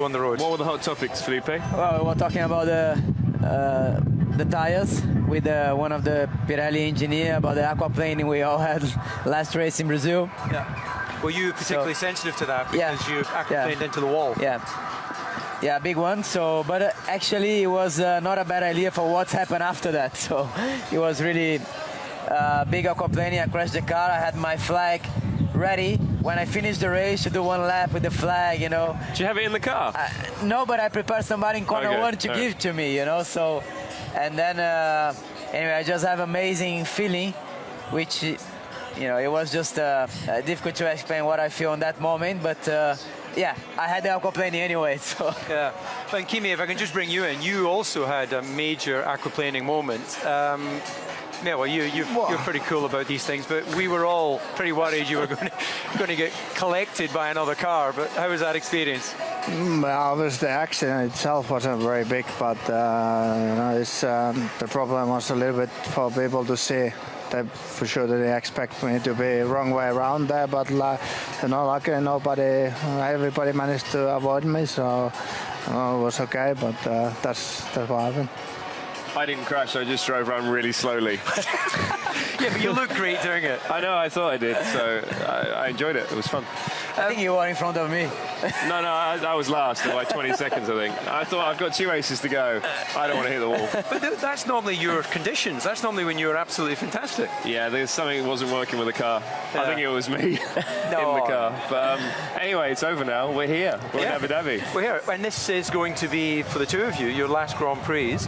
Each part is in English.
on the road. What were the hot topics, Felipe? Well, we were talking about the tires with one of the Pirelli engineer about the aquaplaning we all had last race in Brazil. Yeah. Were you particularly sensitive to that because you aquaplaned into the wall? Yeah, big one. So, but actually, it was not a bad idea for what's happened after that. So, it was really big aquaplaning. I crashed the car. I had my flag ready when I finished the race to do one lap with the flag, you know. Did you have it in the car? No, but I prepared somebody in corner one to give to me, you know. So, and then anyway, I just have amazing feeling, which, you know, it was just difficult to explain what I feel in that moment, but yeah, I had the aquaplaning anyway, so. Yeah, and Kimi, if I can just bring you in, you also had a major aquaplaning moment. Yeah, well, you're pretty cool about these things, but we were all pretty worried you were going to get collected by another car. But how was that experience? Well, obviously the accident itself wasn't very big, but you know, it's, the problem was a little bit for people to see. That for sure that they expect me to be wrong way around there, but you know, luckily everybody managed to avoid me, so it was okay. But that's what happened. I didn't crash, I just drove around really slowly. Yeah, but you look great doing it. I know, I thought I did, so I enjoyed it. It was fun. I think you were in front of me. No, I was last by 20 seconds, I think. I thought, I've got 2 races to go. I don't want to hit the wall. But that's normally your conditions. That's normally when you're absolutely fantastic. Yeah, there's something that wasn't working with the car. I think it was me in the car. But anyway, it's over now. We're here. We're in Abu Dhabi. We're here. And this is going to be, for the two of you, your last Grand Prix.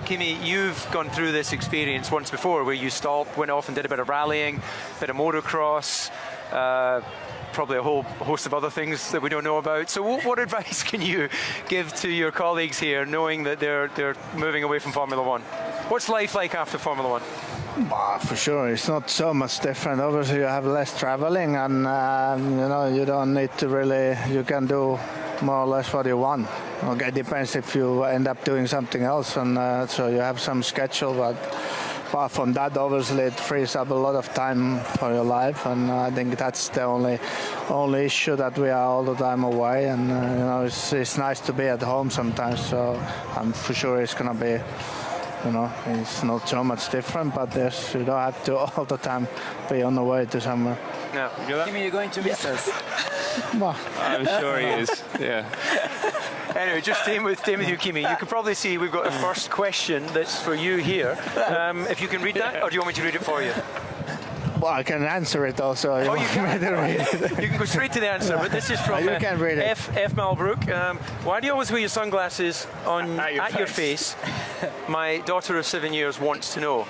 Kimi, you've gone through this experience once before where you stopped, went off and did a bit of rallying, a bit of motocross, probably a whole host of other things that we don't know about. So what advice can you give to your colleagues here, knowing that they're moving away from Formula One? What's life like after Formula One? For sure, it's not so much different. Obviously, you have less traveling, and you know, you don't need to really. You can do more or less what you want. Okay, it depends if you end up doing something else, and so you have some schedule, but apart from that, obviously it frees up a lot of time for your life, and I think that's the only issue, that we are all the time away, and you know, it's nice to be at home sometimes. So I'm for sure it's gonna be, you know, it's not so much different, but yes, you don't have to all the time be on the way to somewhere. No, Kimi, you're going to miss us. I'm sure he is. Yeah. Anyway, just staying with you, Kimi. You can probably see we've got a first question that's for you here. If you can read that, or do you want me to read it for you? Well, I can answer it also. Oh, you can. You can go straight to the answer, but this is from you can read it. F. Malbrook. Why do you always wear your sunglasses at your face? My daughter of 7 years wants to know.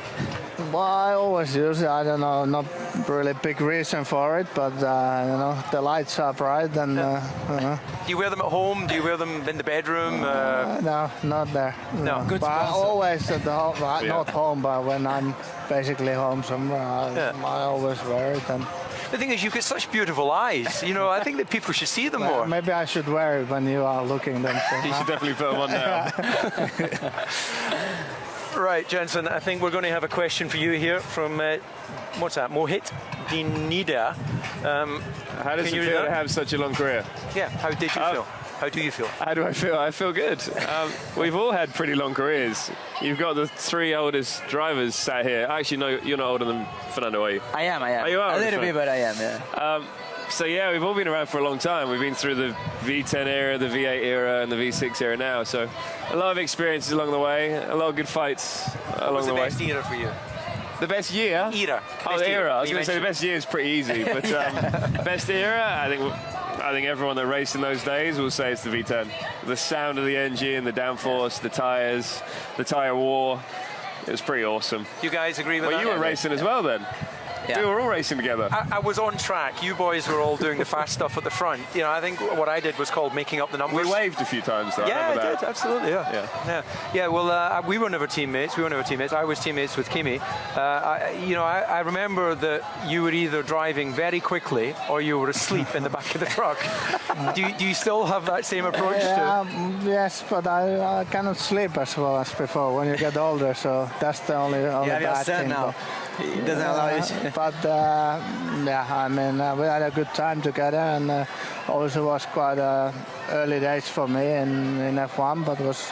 Well, I always use it. I don't know, not really big reason for it, but you know, the lights are bright, and Do you wear them at home? Do you wear them in the bedroom? No, not there. No. Good but I sponsor. always at the home, not home, but when I'm basically home somewhere, I always wear it. And The thing is, you've got such beautiful eyes. You know, I think that people should see them more. maybe I should wear it when you are looking them. So. You should definitely put them on now. Right, Jenson, I think we're going to have a question for you here from, what's that, Mohit Dinida. How does it feel to have such a long career? Yeah, how did you feel? How do you feel? How do I feel? I feel good. We've all had pretty long careers. You've got the 3 oldest drivers sat here. Actually, no, you're not older than Fernando, are you? I am. Oh, you are? A little bit, but I am, yeah. So yeah, we've all been around for a long time. We've been through the V10 era, the V8 era, and the V6 era now. So a lot of experiences along the way, a lot of good fights along the way. What was the best era for you? The best year? Era. Oh, the era. I was going to say the best year is pretty easy, but best era, I think everyone that raced in those days will say it's the V10. The sound of the engine, the downforce, the tyres, the tyre war. It was pretty awesome. You guys agree with that? Well, you were racing as well then. Yeah. We were all racing together. I was on track. You boys were all doing the fast stuff at the front. You know, I think what I did was called making up the numbers. We waved a few times though. Yeah, I that. did. Absolutely, yeah. Well, we were never teammates. I was teammates with Kimi. I remember that you were either driving very quickly or you were asleep in the back of the truck. Do you still have that same approach to it? Yes, but I cannot sleep as well as before when you get older, so that's the only bad thing. Now. He doesn't allow you. But yeah, I mean, we had a good time together, and also was quite early days for me in F1, but was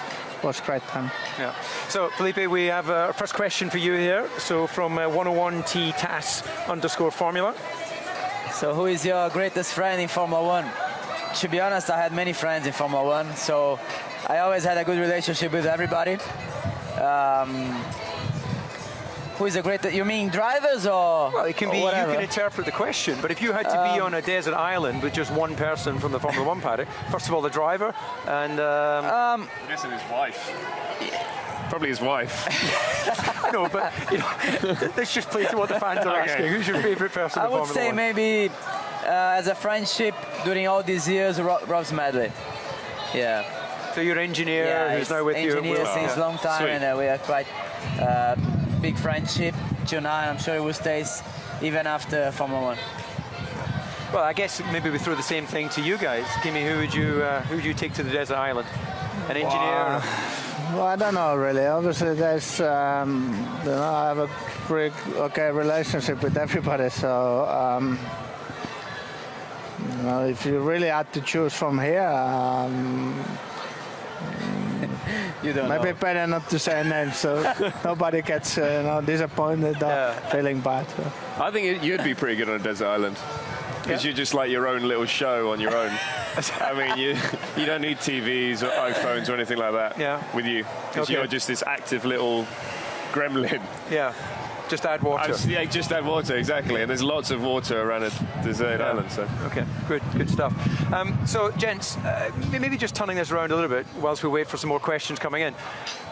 great time. Yeah. So Felipe, we have a first question for you here. So from 101T TAS _Formula. So who is your greatest friend in Formula One? To be honest, I had many friends in Formula One, so I always had a good relationship with everybody. Who is the greatest? You mean drivers or? Well, it can be. Whatever. You can interpret the question, but if you had to be on a desert island with just one person from the Formula One paddock, first of all the driver, and I'm guessing his wife. Probably his wife. I know, but you know, let's just play to what the fans are asking. Who's your favourite person? I in would Formula say One? maybe as a friendship during all these years, Rob Smedley. Yeah. So your engineer, who's now with you. Engineer since long time, Sweet. and we are quite big friendship till now. I'm sure it will stay even after Formula One. Well, I guess maybe we throw the same thing to you guys. Kimi, who would you take to the desert island? An engineer? Well, I don't know really. Obviously, there's you know, I have a pretty okay relationship with everybody. So you know, if you really had to choose from here, You don't maybe know. better not to say names, so nobody gets you know, disappointed or feeling bad. So. I think you'd be pretty good on a desert island. Because you're just like your own little show on your own. I mean, you don't need TVs or iPhones or anything like that with you. Because you're just this active little gremlin. Yeah. Just add water. Yeah, just add water, exactly. And there's lots of water around a desert island. So. Okay, good stuff. So, gents, maybe just turning this around a little bit whilst we wait for some more questions coming in.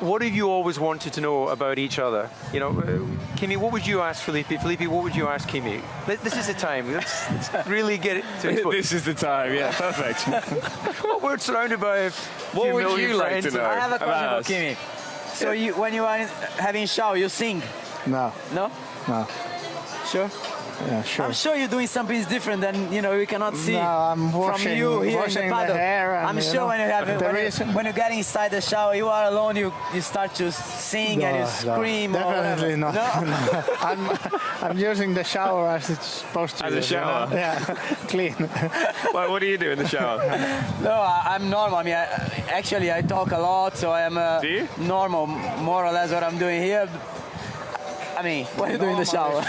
What have you always wanted to know about each other? You know, Kimi, what would you ask Felipe? Felipe, what would you ask Kimi? This is the time. Let's really get it to explode. This is the time, yeah, perfect. Well, we're surrounded by a What few would million you like friends. to know? I have a question about for us? Kimi. So you, when you are having shower, you sing? No, No? no, Sure. yeah, sure. I'm sure you're doing something different than, you know, we cannot see No, I'm from washing, you here in washing the the paddock. hair. And, I'm you sure know, when you have the when you get inside the shower, you are alone, you start to sing and you scream. Definitely or not. No? I'm using the shower as it's supposed to. As a use, shower? You know? Yeah, clean. Well, what do you do in the shower? No, I'm normal. I mean, actually, I talk a lot, so I am Do you? normal, more or less what I'm doing here. I mean, what are you doing in the shower?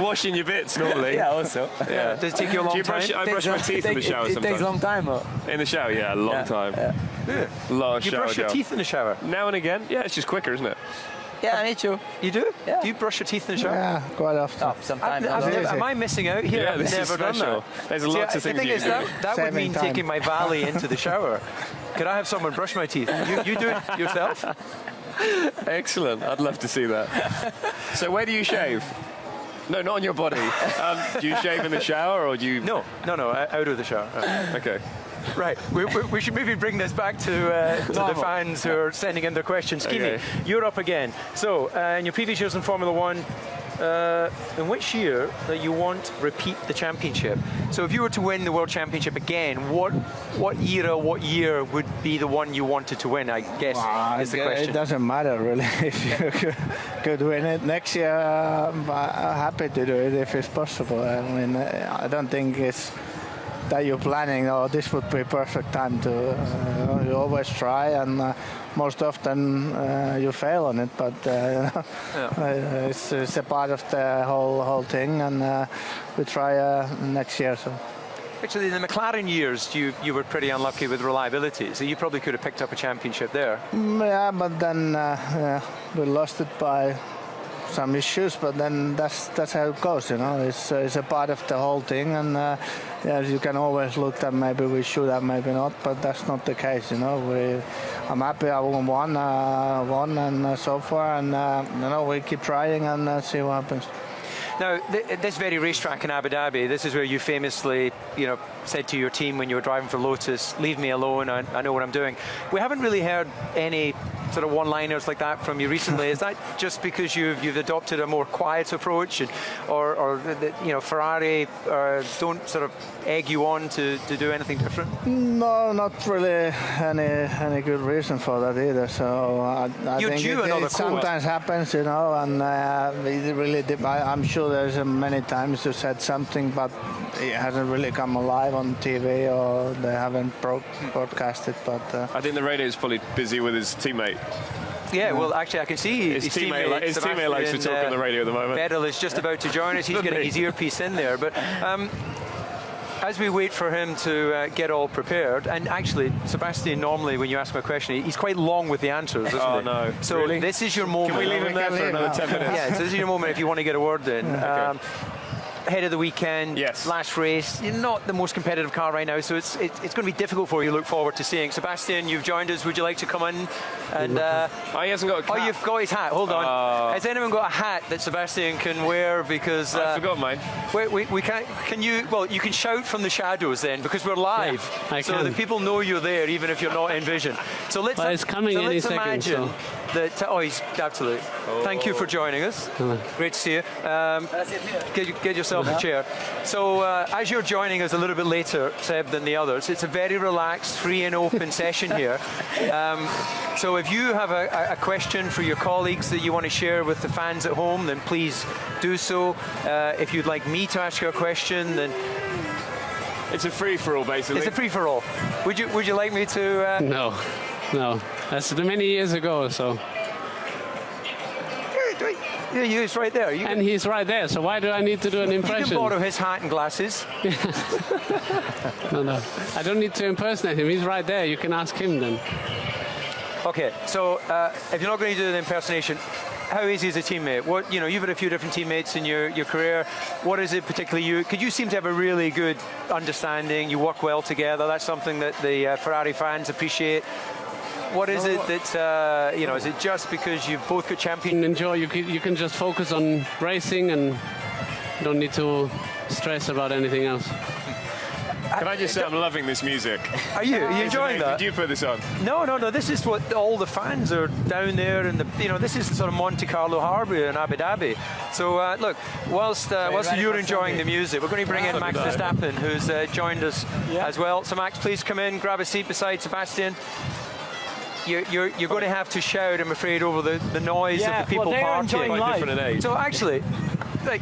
Washing your bits normally. Yeah, also. Yeah. Does it take you a long Do you time? brush? I brush my teeth in the shower It sometimes. takes a long time. Or? In the shower, yeah, a long time. Yeah. Long You shower brush your gel. teeth in the shower? Now and again. Yeah, it's just quicker, isn't it? Yeah, me too. You do? Yeah. Do you brush your teeth in the shower? Yeah, quite often. Oh, sometimes. Am I missing out here? Yeah, I've this is never done special. that. There's lots of the things thing you is, can do. that would Saving mean time. taking my valley into the shower. Could I have someone brush my teeth? You do it yourself? Excellent. I'd love to see that. So where do you shave? No, not on your body. Do you shave in the shower or do you? No, out of the shower. Okay. Right, we should maybe bring this back to the fans who are sending in their questions. Kimi, Okay. you're up again. So, in your previous years in Formula One, in which year that you want repeat the championship? So if you were to win the World Championship again, what year would be the one you wanted to win, I guess, is the question. It doesn't matter really if you could win it next year. I'm happy to do it if it's possible. I mean, I don't think it's that you're planning, oh, this would be perfect time to. You always try, and most often you fail on it. But it's a part of the whole thing, and we try next year. So. Actually, in the McLaren years, you were pretty unlucky with reliability, so you probably could have picked up a championship there. Yeah, but then we lost it by some issues, but then that's how it goes, you know. It's a part of the whole thing, and yeah, you can always look that maybe we should have, maybe not, but that's not the case, you know. I'm happy I won and so far, and you know, we keep trying and see what happens. Now, this very racetrack in Abu Dhabi, this is where you famously said to your team when you were driving for Lotus, leave me alone, I know what I'm doing. We haven't really heard any sort of one-liners like that from you recently. Is that just because you've adopted a more quiet approach, or Ferrari don't sort of egg you on to do anything different? No, not really any good reason for that either. So I think it sometimes happens, and it really I'm sure there's many times you said something, but it hasn't really come alive on TV, or they haven't broadcasted. But I think the radio is probably busy with his teammate. Yeah, well, actually, I can see his teammate likes to talk on the radio at the moment. Vettel is just about to join us. He's getting his earpiece in there. But as we wait for him to get all prepared, and actually, Sebastian, normally when you ask him a question, he's quite long with the answers, isn't he? Oh, no. So really? This is your moment. Can we leave him there for another 10 minutes? Yeah, so this is your moment if you want to get a word in. Okay. Ahead of the weekend, yes. Last race. You're not the most competitive car right now, so it's going to be difficult for you to look forward to seeing. Sebastian, you've joined us. Would you like to come in? And he hasn't got a cap. Oh, you've got his hat. Hold on. Has anyone got a hat that Sebastian can wear? Because I forgot mine. We can't. Can you? Well, you can shout from the shadows then, because we're live, so that people know you're there, even if you're not in vision. So let's. Well, it's coming any second. Imagine that. Oh, he's absolutely. Thank you for joining us. Great to see you. Get yourself a chair. So as you're joining us a little bit later, Seb, than the others, it's a very relaxed, free and open session here. So if you have a question for your colleagues that you want to share with the fans at home, then please do so. If you'd like me to ask you a question, then it's a free-for-all, basically. It's a free-for-all. Would you like me to? No. That's many years ago. So. Yeah, he's right there. And he's right there, so why do I need to do an impression? You can borrow his hat and glasses. No. I don't need to impersonate him. He's right there. You can ask him then. Okay, so if you're not going to do the impersonation, how easy is a teammate? You've had a few different teammates in your career. What is it particularly you? Because you seem to have a really good understanding. You work well together. That's something that the Ferrari fans appreciate. What is it that, is it just because you've both got champions? Enjoy, you can just focus on racing and don't need to stress about anything else. Can I just say I'm loving this music? Are you enjoying that? Did you put this on? No. This is what all the fans are down there, and this is sort of Monte Carlo Harbour in Abu Dhabi. So look, whilst you're enjoying the music, we're going to bring in Max Verstappen, who's joined us as well. So Max, please come in, grab a seat beside Sebastian. You're going to have to shout, I'm afraid, over the noise of the people partying. So actually,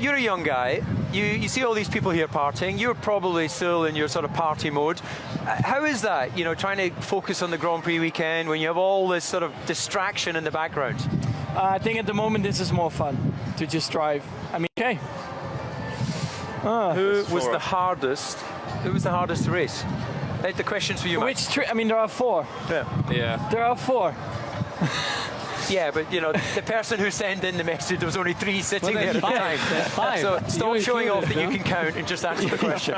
you're a young guy. You see all these people here partying. You're probably still in your sort of party mode. How is that, trying to focus on the Grand Prix weekend when you have all this sort of distraction in the background? I think at the moment this is more fun to just drive. I mean, okay. Who was the hardest to race? The questions for you, Max. there are 4. Yeah. There are 4. Yeah, but the person who sent in the message, there was only 3 sitting there at the time. Five. So stop showing off that you can count and just answer the question.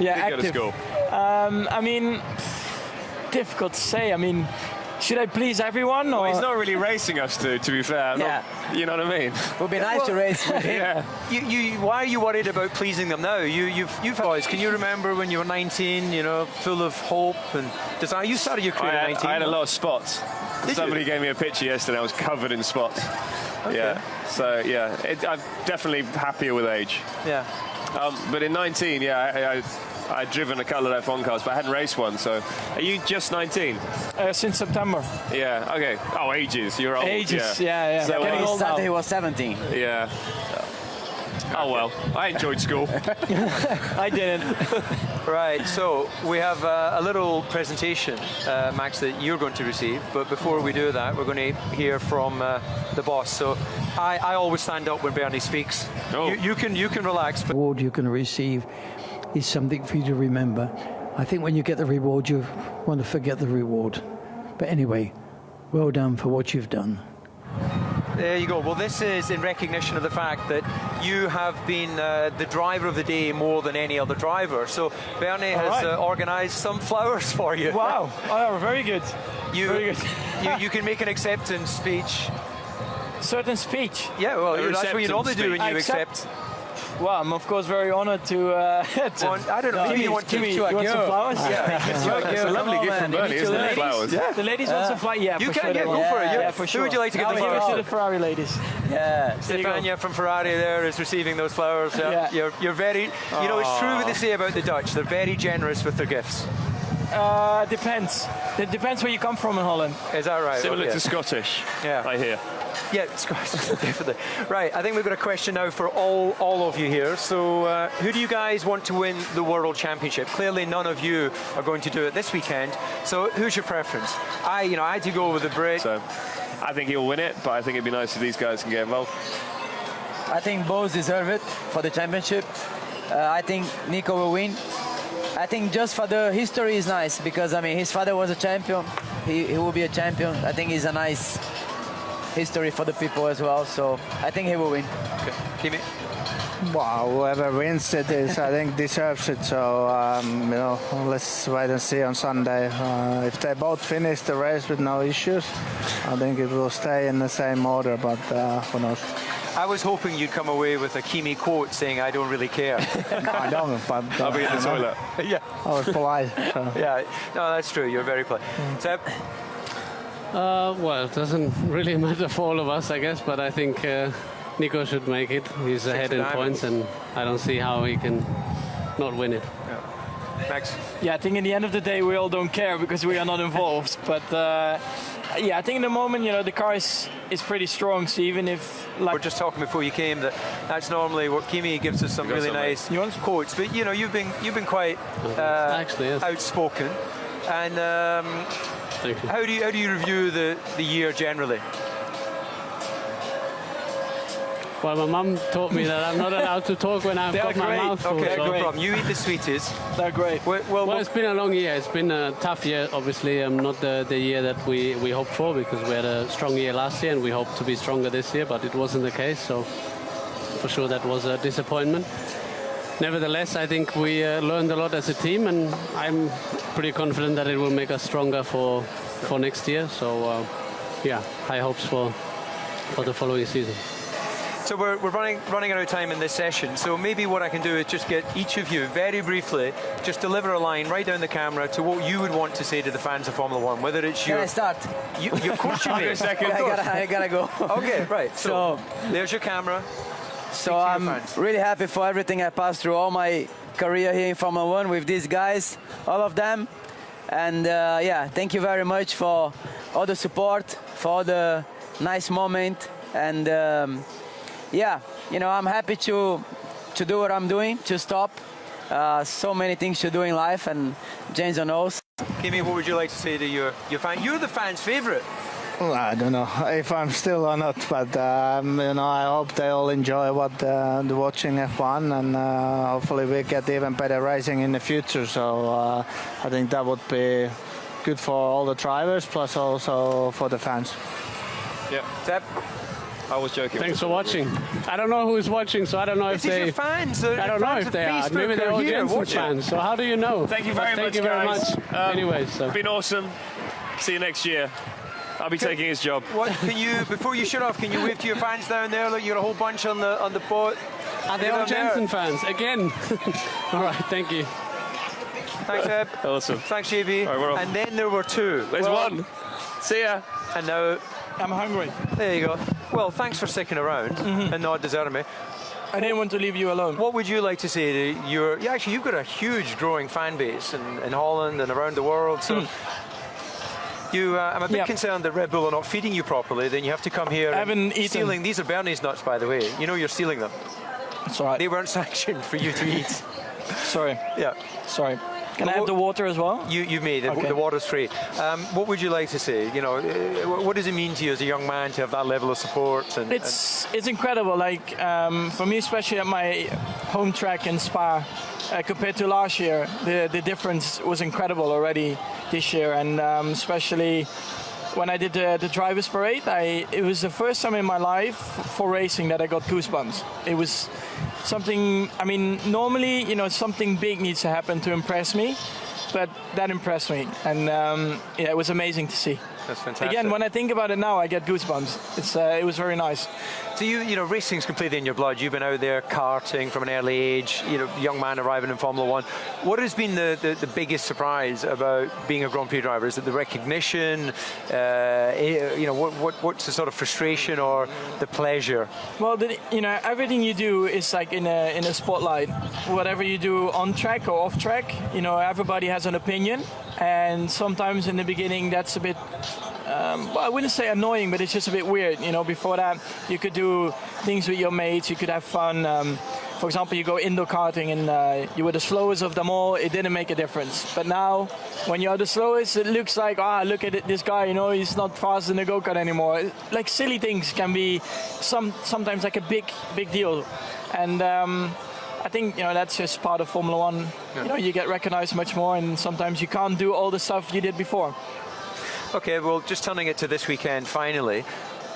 Active. Difficult to say. Should I please everyone? Or? Well, he's not really racing us to be fair. You know what I mean? It would be nice to race with him. Why are you worried about pleasing them now? You've boys, can you remember when you were 19, full of hope and desire? You started your career at 19. I had a lot of spots. Somebody gave me a picture yesterday. I was covered in spots. Okay. Yeah. So I'm definitely happier with age. Yeah. But in 19, I'd driven a couple of F1 cars, but I hadn't raced one. So, are you just 19? Since September. Yeah. Okay. Oh, ages. You're old. Ages. Yeah. So when he started, he was 17. Yeah. Oh well, I enjoyed school. I didn't. Right, so we have a little presentation, Max, that you're going to receive. But before we do that, we're going to hear from the boss. So I always stand up when Bernie speaks. Oh. You can relax. The reward you're going to receive is something for you to remember. I think when you get the reward, you want to forget the reward. But anyway, well done for what you've done. There you go. Well, this is in recognition of the fact that you have been the driver of the day more than any other driver. So Bernie has organised some flowers for you. Wow. Oh, very good. Very good. you can make an acceptance speech. Certain speech? Yeah, well, that's what you normally do when you accept. Well, I'm of course very honored to. I don't know. Maybe you want some flowers? Yeah, it's a lovely gift from Bernie, isn't it? Flowers. Yeah. The ladies want some flowers. Yeah, you for can sure. go for it. Yeah, for sure. Who would you like to give the flowers to? The Ferrari ladies. Yeah. Stefania from Ferrari there is receiving those flowers. Yeah. You're very. You know, it's true what they say about the Dutch. They're very generous with their gifts. Depends. It depends where you come from in Holland. Is that right? Similar to Scottish. Yeah. I hear. Yeah, definitely. Right, I think we've got a question now for all of you here. So, who do you guys want to win the World Championship? Clearly, none of you are going to do it this weekend. So, who's your preference? I had to go with the Brit. So, I think he'll win it, but I think it'd be nice if these guys can get involved. I think both deserve it for the championship. I think Nico will win. I think just for the history is nice because I mean his father was a champion. He will be a champion. I think it's a nice history for the people as well. So I think he will win. Okay, Kimi. Wow, whoever wins it is, I think, deserves it. So, let's wait and see on Sunday. If they both finish the race with no issues, I think it will stay in the same order, but who knows. I was hoping you'd come away with a Kimi quote saying, "I don't really care." No, I don't, but I'll be in the toilet. Yeah. I was polite. So. Yeah, no, that's true. You're very polite. Seb? Well, it doesn't really matter for all of us, I guess, but I think Nico should make it. He's ahead in points, and I don't see how he can not win it. Yeah. Max? Yeah, I think in the end of the day we all don't care because we are not involved. But yeah, I think in the moment, the car is pretty strong. So even if we're just talking before you came that's normally what Kimi gives us some really nice quotes. But you've been quite actually, yes. outspoken. And Thank you. how do you review the year generally? Well, my mum taught me that I'm not allowed to talk when I've got my mouth full. Okay, so. no problem. You eat the sweeties. They're great. Well, it's been a long year. It's been a tough year, obviously. Not the year that we hoped for, because we had a strong year last year and we hoped to be stronger this year, but it wasn't the case. So for sure that was a disappointment. Nevertheless, I think we learned a lot as a team, and I'm pretty confident that it will make us stronger for next year. So yeah, high hopes for the following season. So we're running out of time in this session. So maybe what I can do is just get each of you very briefly, just deliver a line right down the camera to what you would want to say to the fans of Formula One. Whether it's your... Can I start? Of course you may. I gotta go. Okay, right. So there's your camera. So I'm really happy for everything I passed through all my career here in Formula One with these guys, all of them. And yeah, thank you very much for all the support, for all the nice moment. And yeah, I'm happy to do what I'm doing, to stop. So many things to do in life, and Jenson knows. Kimi, what would you like to say to your fan? You're the fans' favourite. Well, I don't know if I'm still or not, but I hope they all enjoy the watching F1, and hopefully we get even better racing in the future. So I think that would be good for all the drivers, plus also for the fans. Yeah. Seb? I was joking. Thanks for watching. I don't know who's watching, so I don't know if they... Your fans. I don't know if they are. Maybe they're all Jenson fans. So how do you know? Thank you very much, Thank you very guys. much. Anyway, so... It's been awesome. See you next year. I'll be taking his job. What can you, before you shut off, can you wave to your fans down there? Look, you're a whole bunch on the boat. Are they all Jenson fans again? All right, thank you. Thanks, Eb. Awesome. Thanks, JB. All right, we're off. And then there were two. There's one. See ya. And now I'm hungry. there you go. Well, thanks for sticking around and not deserting me. I didn't want to leave you alone. What would you like to say to your... Yeah, actually, you've got a huge growing fan base in Holland and around the world. So I'm a bit concerned that Red Bull are not feeding you properly. Then you have to come here and stealing. These are Bernie's nuts, by the way. You're stealing them. That's all right. They weren't sanctioned for you to eat. Sorry. Yeah. Sorry. Can I have the water as well? You may. The water's free. What would you like to say? What does it mean to you as a young man to have that level of support? It's incredible. Like for me, especially at my home track in Spa, compared to last year, the difference was incredible already this year, and especially when I did the drivers' parade, it was the first time in my life for racing that I got goosebumps. It was something, I mean, normally, something big needs to happen to impress me, but that impressed me, and it was amazing to see. That's fantastic. Again, when I think about it now, I get goosebumps. It was very nice. So you know, racing's completely in your blood. You've been out there karting from an early age, you know, young man arriving in Formula One. What has been the biggest surprise about being a Grand Prix driver? Is it the recognition? You know, what's the sort of frustration or the pleasure? Well, you know, everything you do is like in a spotlight. Whatever you do on track or off track, you know, everybody has an opinion, and sometimes in the beginning that's a bit. Well, I wouldn't say annoying, but it's just a bit weird. You know, before that, you could do things with your mates, you could have fun. For example, you go indoor karting and you were the slowest of them all, it didn't make a difference. But now, when you're the slowest, it looks like, look at this guy, you know, he's not faster than a go-kart anymore. Like silly things can be sometimes like a big deal. And I think, you know, that's just part of Formula One. Yeah. You know, you get recognized much more, and sometimes you can't do all the stuff you did before. Okay, well, just turning it to this weekend, finally,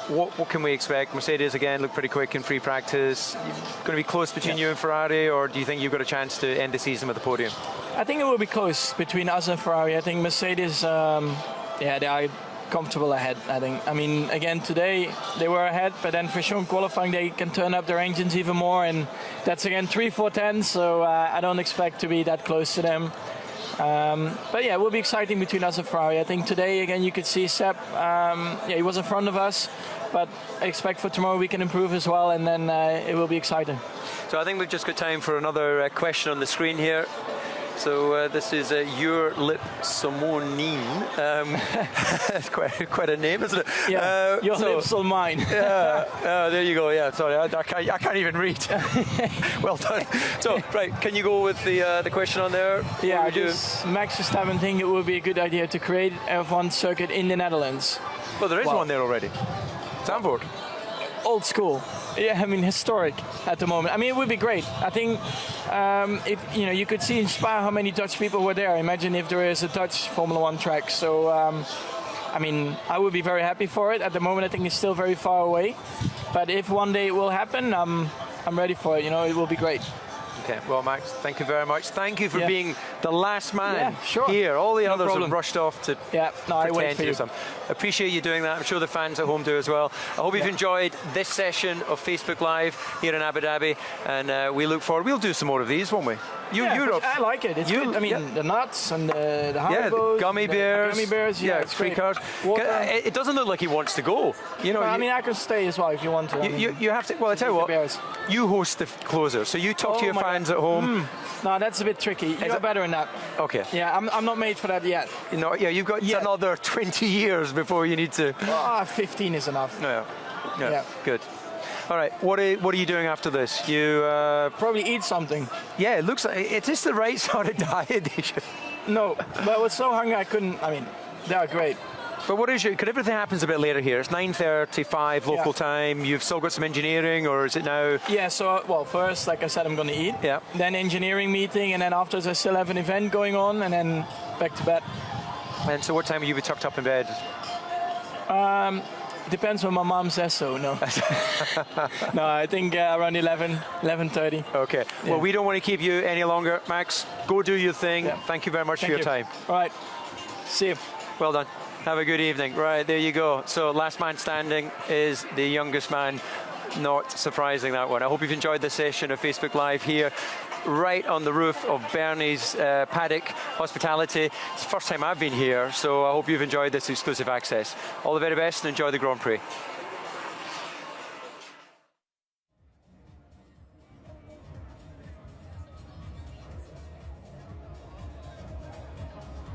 what can we expect? Mercedes, again, look pretty quick in free practice. Going to be close between you and Ferrari, or do you think you've got a chance to end the season with the podium? I think it will be close between us and Ferrari. I think Mercedes, they are comfortable ahead, I think. I mean, again, today they were ahead, but then for sure in qualifying they can turn up their engines even more, and that's, again, 3-4 tenths, so I don't expect to be that close to them. But yeah, it will be exciting between us and Ferrari. I think today, again, you could see Seb, he was in front of us, but I expect for tomorrow we can improve as well, and then it will be exciting. So I think we've just got time for another question on the screen here. So this is Your Lip Somonine. That's quite a name, isn't it? Yeah, your lips on mine. Yeah, there you go. Yeah, sorry, I can't even read. Well done. So, right, can you go with the question on there? Yeah, Max Verstappen think it would be a good idea to create an F1 circuit in the Netherlands. Well, there is one there already. Zandvoort. Old school. Yeah, I mean, historic at the moment. I mean, it would be great. I think if you know, you could see in Spa how many Dutch people were there. Imagine if there is a Dutch Formula One track. So, I mean, I would be very happy for it. At the moment, I think it's still very far away. But if one day it will happen, I'm ready for it. You know, it will be great. Okay, well, Max, thank you very much. Thank you for being the last man here. All the others have rushed off to I wait for you. Appreciate you doing that. I'm sure the fans at home do as well. I hope you've enjoyed this session of Facebook Live here in Abu Dhabi, and we look forward. We'll do some more of these, won't we? I like it. It's good. I mean, the nuts and the Haribos, the gummy bears. Yeah, it's free cars. It doesn't look like he wants to go. You know, I mean, I can stay as well if you want to. You have to. Well, I tell you what. You host the closer, so you talk to your fans at home. No, that's a bit tricky. You're better than that. Okay. Yeah, I'm not made for that yet. You know, yeah, you've got another 20 years before you need to. 15 is enough. Yeah. Good. All right. What are you doing after this? You probably eat something. Yeah, it looks like it's just the right sort of diet. No, but I was so hungry I couldn't. I mean, they are great. But what is your? Because everything happens a bit later here. It's 9:35 local time. You've still got some engineering, or is it now? Yeah. So, well, first, like I said, I'm going to eat. Yeah. Then engineering meeting, and then afterwards I still have an event going on, and then back to bed. And so, what time will you be tucked up in bed? Depends when my mom says so. No. No, I think around 11:30. Okay. Yeah. Well, we don't want to keep you any longer, Max. Go do your thing. Yeah. Thank you very much for your time. All right. See you. Well done. Have a good evening. Right, there you go. So last man standing is the youngest man. Not surprising, that one. I hope you've enjoyed this session of Facebook Live here, right on the roof of Bernie's paddock hospitality. It's the first time I've been here, so I hope you've enjoyed this exclusive access. All the very best and enjoy the Grand Prix.